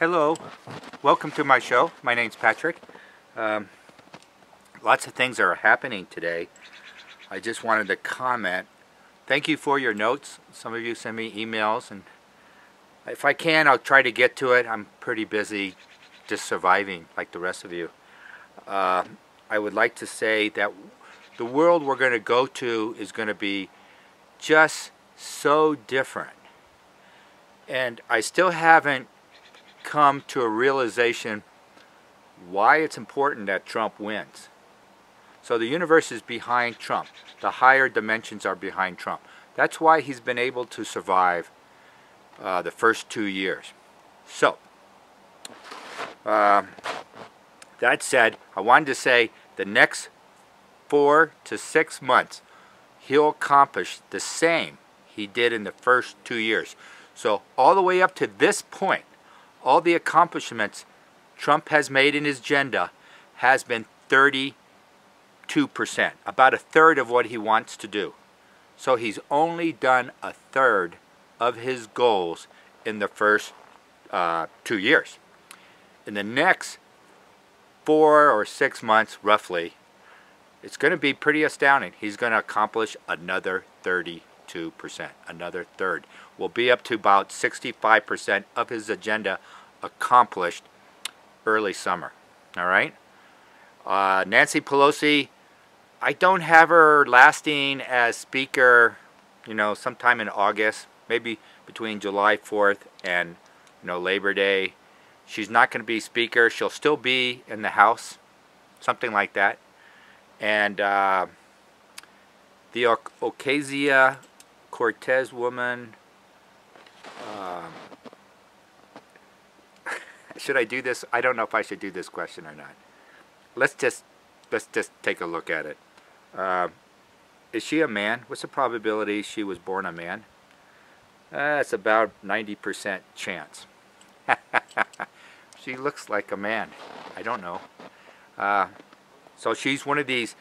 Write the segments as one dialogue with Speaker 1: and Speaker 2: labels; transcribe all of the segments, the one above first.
Speaker 1: Hello, welcome to my show. My name's Patrick. Lots of things are happening today. I just wanted to comment. Thank you for your notes. Some of you send me emails, and if I can, I'll try to get to it. I'm pretty busy just surviving like the rest of you. I would like to say that the world we're going to go to is going to be just so different. And I still haven't come to a realization why it's important that Trump wins. So the universe is behind Trump. The higher dimensions are behind Trump. That's why he's been able to survive the first 2 years. So, that said, I wanted to say the next 4 to 6 months, he'll accomplish the same he did in the first 2 years. So all the way up to this point, all the accomplishments Trump has made in his agenda has been 32%, about a third of what he wants to do. So he's only done a third of his goals in the first 2 years. In the next 4 or 6 months, roughly, it's going to be pretty astounding. He's going to accomplish another 32%, another third. We'll be up to about 65% of his agenda accomplished early summer. All right? Nancy Pelosi, I don't have her lasting as speaker, sometime in August, maybe between July 4th and, Labor Day. She's not going to be speaker. She'll still be in the House, something like that. And the Cortez woman, should I do this? I don't know if I should do this question or not. Let's just take a look at it. Is she a man? What's the probability she was born a man? It's about 90% chance. She looks like a man. I don't know. So she's one of these.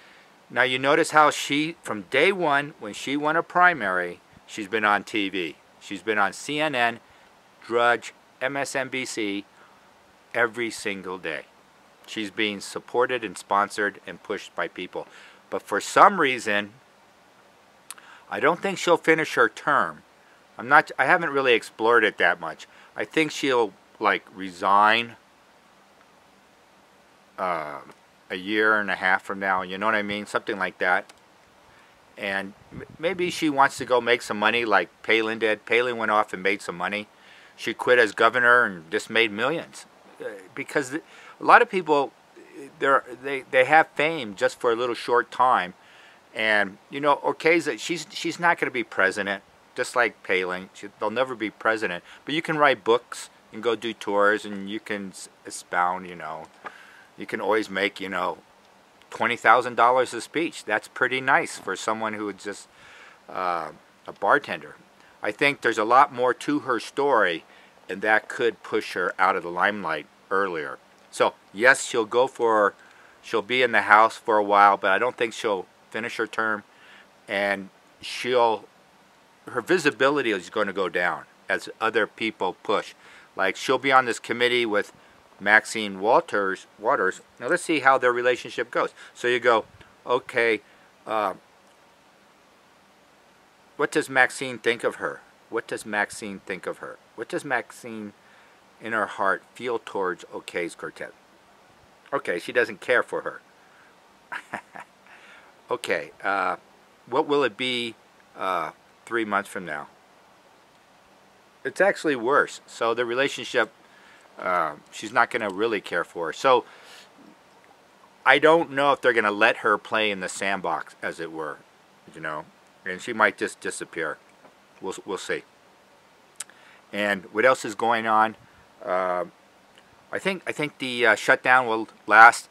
Speaker 1: Now you notice how she, from day one, when she won a primary, she's been on TV. She's been on CNN, Drudge, MSNBC, every single day. She's being supported and sponsored and pushed by people. But for some reason, I don't think she'll finish her term. I haven't really explored it that much. I think she'll resign a year and a half from now, you know what I mean? Something like that. And maybe she wants to go make some money like Palin did. Palin went off and made some money. She quit as governor and just made millions. Because a lot of people, they have fame just for a little short time. And, Cortez, she's not going to be president, just like Palin. They'll never be president. But you can write books and go do tours, and you can expound, You can always make, $20,000 a speech. That's pretty nice for someone who is just a bartender. I think there's a lot more to her story, and that could push her out of the limelight earlier. So, yes, she'll be in the House for a while, but I don't think she'll finish her term, and her visibility is going to go down as other people push. Like, she'll be on this committee with Maxine Waters. Now let's see how their relationship goes. So you go, okay, what does Maxine think of her? What does Maxine think of her? What does Maxine in her heart feel towards Cortez? Okay, she doesn't care for her. Okay, what will it be 3 months from now? It's actually worse. So the relationship, she's not going to really care for her. So I don't know if they're going to let her play in the sandbox, as it were, and she might just disappear. We'll see. And what else is going on? I think the shutdown will last.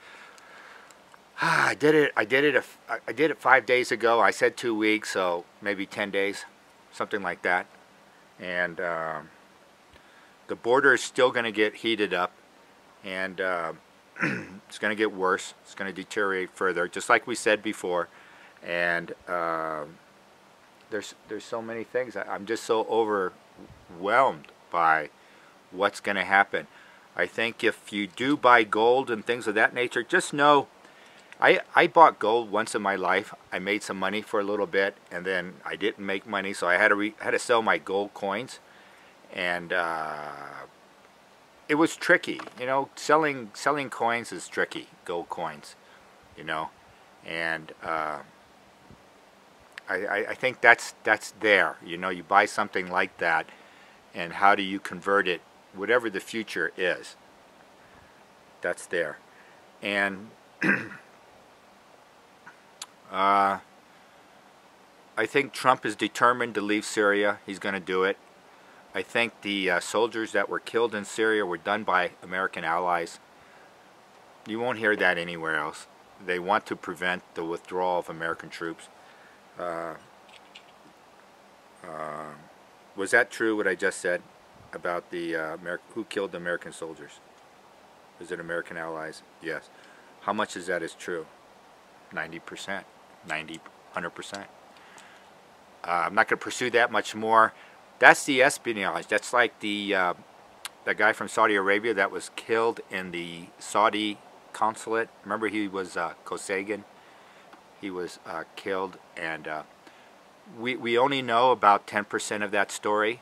Speaker 1: I did it 5 days ago. I said 2 weeks, so maybe 10 days, something like that. And the border is still going to get heated up, and it's going to get worse. It's going to deteriorate further, just like we said before. And there's so many things. I'm just so overwhelmed by what's going to happen. I think if you do buy gold and things of that nature, just know, I bought gold once in my life. I made some money for a little bit, and then I didn't make money, so I had to sell my gold coins, and it was tricky. You know, selling coins is tricky, gold coins. You know, and I think that's there. You know, you buy something like that, and how do you convert it, whatever the future is. That's there. And I think Trump is determined to leave Syria. He's going to do it. I think the soldiers that were killed in Syria were done by American allies. You won't hear that anywhere else. They want to prevent the withdrawal of American troops. Was that true, what I just said about the who killed the American soldiers? Was it American allies? Yes. How much is that is true? 90%, 90, 100%. I'm not going to pursue that much more. That's the espionage. That's like the guy from Saudi Arabia that was killed in the Saudi consulate. Remember, he was Khashoggi. He was killed, and we only know about 10% of that story.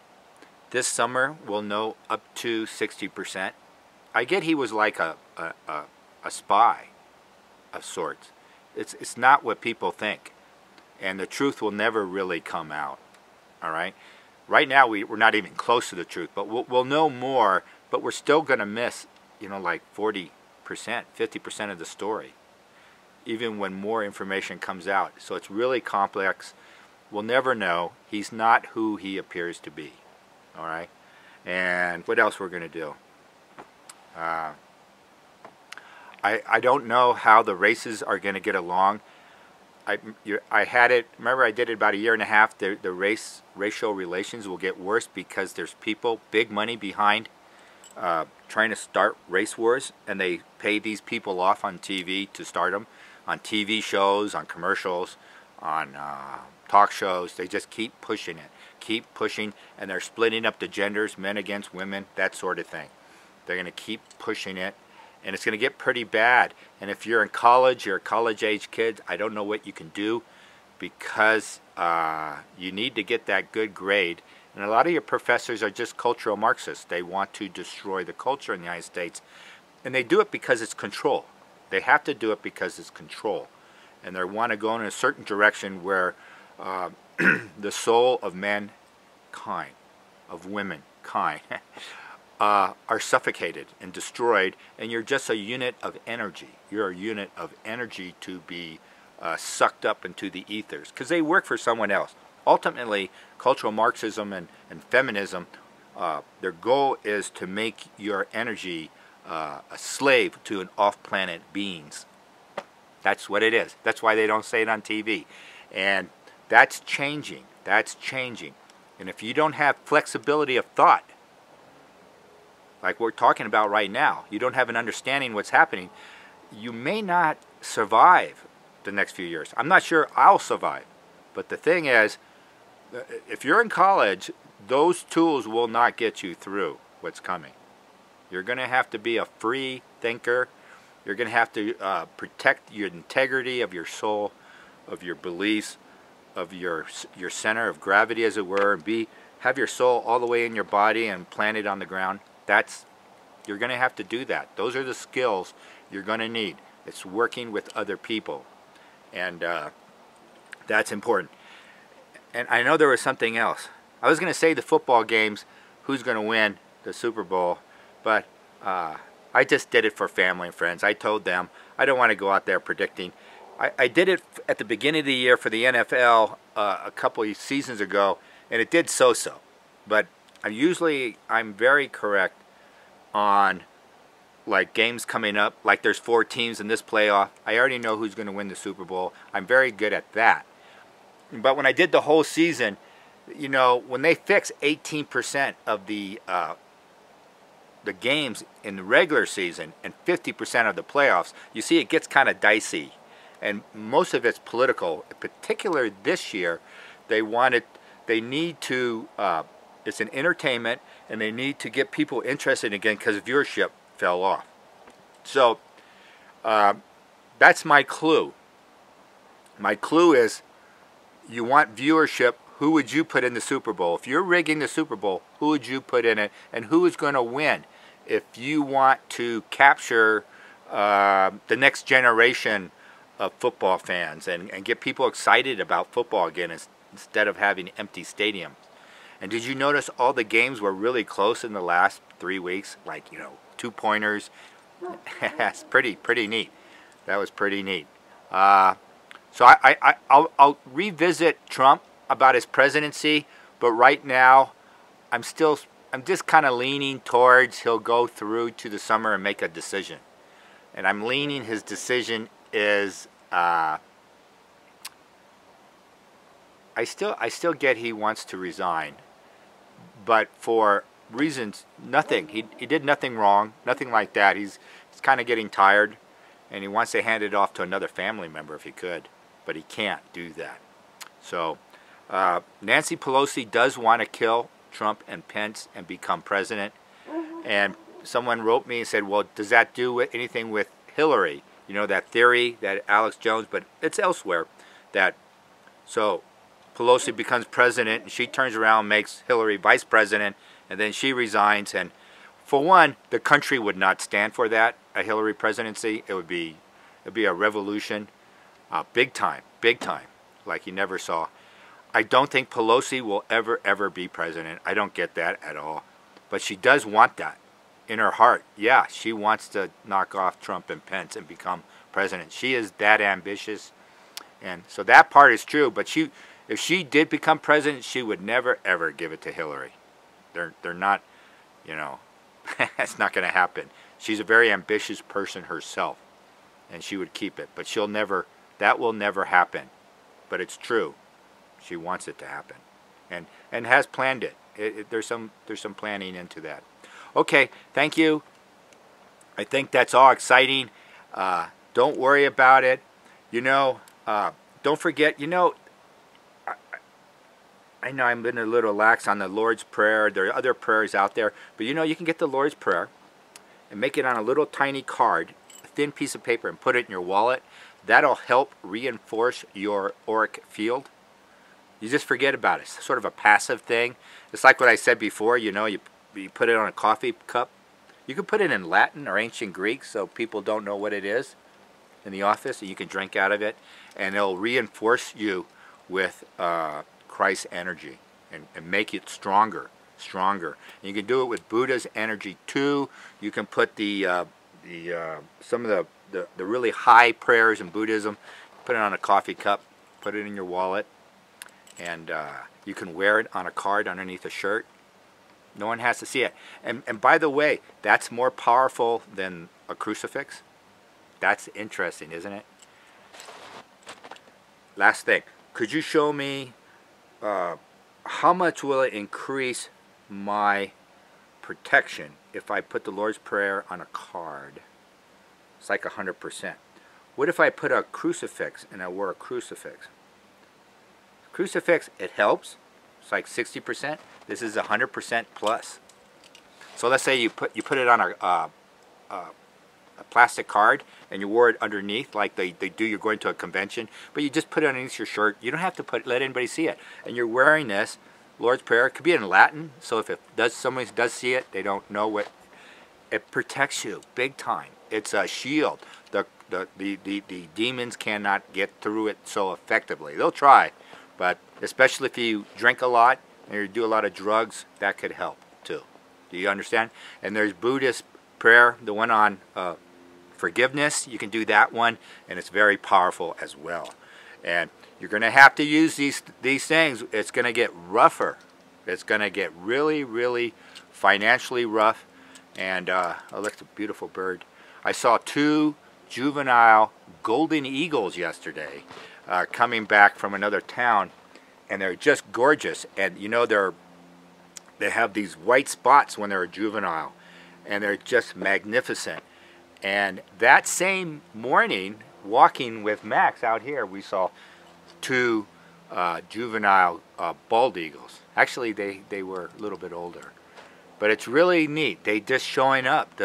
Speaker 1: This summer we'll know up to 60%. I get he was like a spy of sorts. It's not what people think, and the truth will never really come out. All right. Right now we're not even close to the truth, but we'll know more. But we're still going to miss, you know, like 40%, 50% of the story, even when more information comes out. So it's really complex. We'll never know. He's not who he appears to be. All right. And what else we're going to do? I don't know how the races are going to get along. I had it, remember I did it about a year and a half. The racial relations will get worse because there's people, big money behind trying to start race wars, and they pay these people off on TV to start them, on TV shows, on commercials, on talk shows. They just keep pushing it, keep pushing, and they're splitting up the genders, men against women, that sort of thing. They're going to keep pushing it, and it's going to get pretty bad. And if you're in college, you're a college-age kid, I don't know what you can do, because you need to get that good grade. And a lot of your professors are just cultural Marxists. They want to destroy the culture in the United States. And they do it because it's control. They have to do it because it's control. And they want to go in a certain direction where the soul of mankind, of womankind, are suffocated and destroyed, and you're just a unit of energy. You're a unit of energy to be sucked up into the ethers, because they work for someone else. Ultimately, cultural Marxism and feminism, their goal is to make your energy a slave to an off-planet beings. That's what it is. That's why they don't say it on TV. And that's changing. That's changing. And if you don't have flexibility of thought, like we're talking about right now, you don't have an understanding what's happening, you may not survive the next few years. I'm not sure I'll survive. But the thing is, if you're in college, those tools will not get you through what's coming. You're going to have to be a free thinker. You're going to have to protect your integrity of your soul, of your beliefs, of your center of gravity, as it were, and have your soul all the way in your body and plant it on the ground. You're going to have to do that. Those are the skills you're going to need. It's working with other people, and that's important. And I know there was something else. I was going to say the football games, who's going to win the Super Bowl, but I just did it for family and friends. I told them I don't want to go out there predicting. I did it at the beginning of the year for the NFL a couple of seasons ago, and it did so-so. But I'm very correct on like games coming up, like there's 4 teams in this playoff. I already know who's going to win the Super Bowl. I'm very good at that. But when I did the whole season, you know, when they fix 18% of the games in the regular season and 50% of the playoffs, you see it gets kind of dicey. And most of it's political. In particular this year, they need to, it's an entertainment, and they need to get people interested again because of viewership. fell off. So that's my clue. My clue is, you want viewership. Who would you put in the Super Bowl? If you're rigging the Super Bowl, who would you put in it, and who is going to win? If you want to capture the next generation of football fans and get people excited about football again instead of having empty stadiums. And did you notice all the games were really close in the last 3 weeks? Like, 2-pointers. That's pretty neat. That was pretty neat. So I'll revisit Trump about his presidency, but right now I'm just kind of leaning towards he'll go through to the summer and make a decision. And I'm leaning his decision is I still get he wants to resign, but for reasons nothing. He did nothing wrong, nothing like that. He's kind of getting tired, and he wants to hand it off to another family member if he could, but he can't do that. So Nancy Pelosi does want to kill Trump and Pence and become president. And someone wrote me and said, well, does that do anything with Hillary? That theory that Alex Jones, but it's elsewhere. So Pelosi becomes president, and she turns around and makes Hillary vice president, and then she resigns. And for one, the country would not stand for that, a Hillary presidency. It'd be a revolution, big time, like you never saw. I don't think Pelosi will ever be president. I don't get that at all. But she does want that in her heart. Yeah, she wants to knock off Trump and Pence and become president. She is that ambitious. And so that part is true. But if she did become president, she would never ever give it to Hillary. They're not, that's not going to happen. She's a very ambitious person herself, and she would keep it. But that will never happen. But it's true. She wants it to happen, and has planned it. There's some planning into that. Okay, thank you. I think that's all exciting. Don't worry about it. Don't forget. I know I've been a little lax on the Lord's Prayer. There are other prayers out there, but you can get the Lord's Prayer and make it on a little tiny card, a thin piece of paper, and put it in your wallet. That'll help reinforce your auric field. You just forget about it. It's sort of a passive thing. It's like what I said before, you put it on a coffee cup. You can put it in Latin or ancient Greek so people don't know what it is in the office, and you can drink out of it, and it'll reinforce you with Christ's energy and make it stronger. And you can do it with Buddha's energy too. You can put some of the really high prayers in Buddhism, put it on a coffee cup, put it in your wallet, and you can wear it on a card underneath a shirt. No one has to see it. And by the way, that's more powerful than a crucifix. That's interesting, isn't it? Last thing. Could you show me how much will it increase my protection if I put the Lord's Prayer on a card? It's like 100%. What if I put a crucifix and I wore a crucifix? Crucifix, it helps. It's like 60%. This is 100% plus. So let's say you put it on a plastic card and you wore it underneath like they do. You're going to a convention, but you just put it underneath your shirt. You don't have to let anybody see it. And you're wearing this Lord's Prayer. It could be in Latin, so if somebody does see it, they don't know what. It protects you big time. It's a shield. The demons cannot get through it so effectively. They'll try, but especially if you drink a lot and you do a lot of drugs, that could help too. Do you understand? And there's Buddhist prayer, the one on forgiveness. You can do that one, and it's very powerful as well. And you're going to have to use these things. It's going to get rougher. It's going to get really, really financially rough. And oh, look, a beautiful bird. I saw 2 juvenile golden eagles yesterday coming back from another town, and they're just gorgeous. And they have these white spots when they're a juvenile, and they're just magnificent. And that same morning, walking with Max out here, we saw 2 juvenile bald eagles. Actually, they were a little bit older, but it's really neat. They just showing up.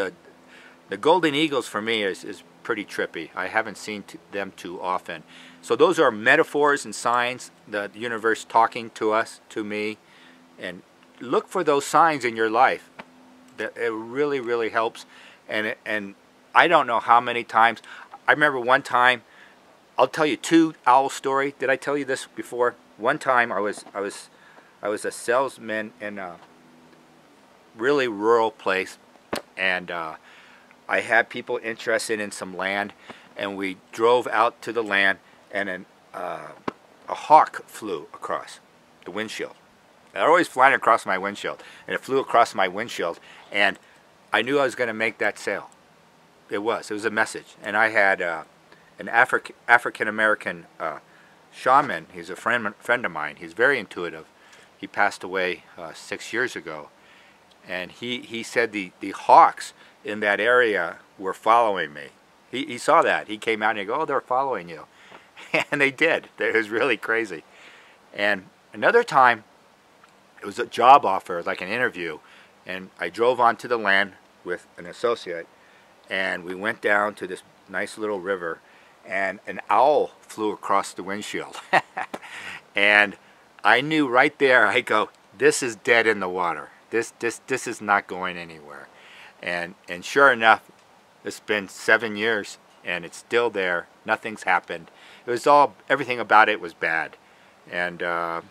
Speaker 1: The golden eagles for me is pretty trippy. I haven't seen them too often. So those are metaphors and signs, the universe talking to us, to me. And look for those signs in your life. It really, really helps. And I don't know how many times. I remember one time, I'll tell you two owl story. Did I tell you this before? One time I was a salesman in a really rural place, and I had people interested in some land, and we drove out to the land, and a hawk flew across the windshield. They're always flying across my windshield, and it flew across my windshield, and I knew I was going to make that sale. It was a message, and I had an African-American shaman. He's a friend of mine. He's very intuitive. He passed away 6 years ago, and he said the hawks in that area were following me. He saw that. He came out and he go, "Oh, they're following you," and they did. It was really crazy. And another time, it was a job offer, like an interview, and I drove onto the land with an associate, and we went down to this nice little river, and an owl flew across the windshield. And I knew right there, I go, this is dead in the water. This is not going anywhere. And sure enough, it's been 7 years, and it's still there. Nothing's happened. It was everything about it was bad. And I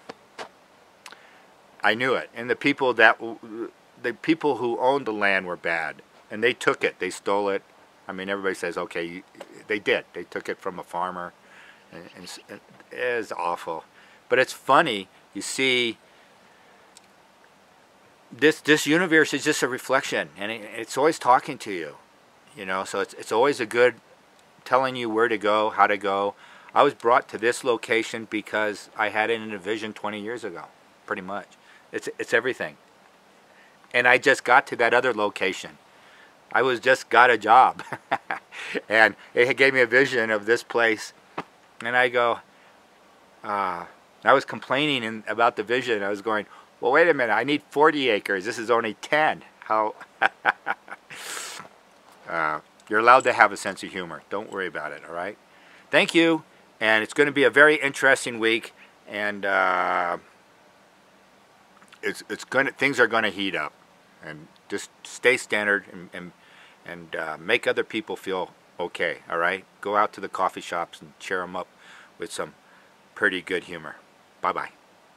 Speaker 1: knew it. And the people who owned the land were bad. And they took it. They stole it. I mean, everybody says, okay, they did. They took it from a farmer. And it is awful. But it's funny. You see, this universe is just a reflection. And it's always talking to you. You know, so it's always a good telling you where to go, how to go. I was brought to this location because I had it in a vision 20 years ago, pretty much. It's everything. And I just got to that other location. I just got a job. And it gave me a vision of this place. And I go, I was complaining about the vision. I was going, well, wait a minute, I need 40 acres. This is only 10. How? You're allowed to have a sense of humor. Don't worry about it, all right? Thank you. And it's going to be a very interesting week. And things are going to heat up. And just stay standard and make other people feel okay, all right? Go out to the coffee shops and cheer them up with some pretty good humor. Bye-bye.